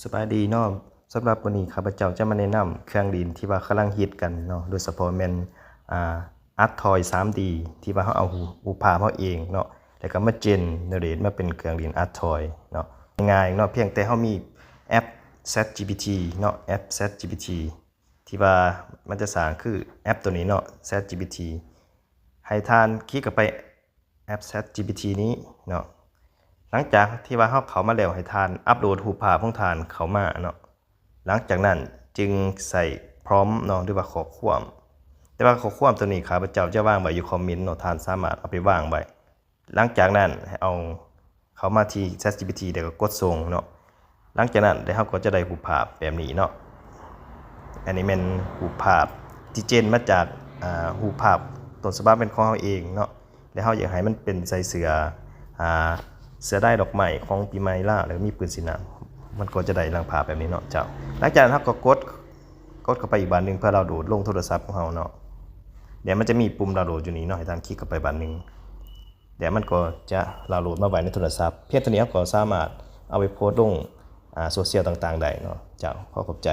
สบายดีเนาะสำหรับวันนี้ข้าพเจ้าจะมาแนะนำเครื่องดินที่ว่ากำลังฮิตกันเนาะโดยเฉพาะแม่นอาร์ตทอย 3D ที่ว่าเราเอารูปภาพเราเองเนาะแล้วก็มาเจนเนเรทมาเป็นเครื่องดินอาร์ตทอยเนาะง่ายๆเนาะเพียงแต่เรามีแอป ChatGPT เนาะแอป ChatGPT ที่ว่ามันจะสร้างคือแอปตัวนี้เนาะ ChatGPT ให้ท่านคลิกเข้าไปแอป ChatGPT นี้เนาะหลังจากที่ว่าเราเข้ามาแล้วให้ท่านอัปโหลดรูปภาพของท่านเข้ามาเนาะหลังจากนั้นจึงใส่พร้อมเนาะหรือว่าข้อความแต่ว่าข้อความตัวนี้ข้าพเจ้าจะวางไว้อยู่คอมเมนต์เนาะท่านสามารถเอาไปวางไว้หลังจากนั้นให้เอาเข้ามาที่ ChatGPT แล้วก็กดส่งเนาะหลังจากนั้นเราก็จะได้รูปภาพแบบนี้เนาะอันนี้เป็นรูปภาพที่เจนมาจากรูปภาพต้นฉบับเป็นของเราเองเนาะแล้วเราอยากให้มันเป็นใส่เสื้อได้ดอกไม้ของปีใหม่ล่าแล้วมีปืนสีน้ำมันก็จะได้รังภาพแบบนี้เนาะเจ้าหลังจากนั้นเราก็กดเข้าไปอีกบานหนึ่งเพื่อเราโหลดลงโทรศัพท์ของเราเนาะเดี๋ยวมันจะมีปุ่มดาวน์โหลดอยู่นี้เนาะให้ท่านคลิกเข้าไปบานหนึ่งเดี๋ยวมันก็จะดาวน์โหลดมาไว้ในโทรศัพท์เพียงเท่านี้ก็สามารถเอาไปโพสต์ลงโซเชียลต่างๆได้เนาะเจ้าขอบใจ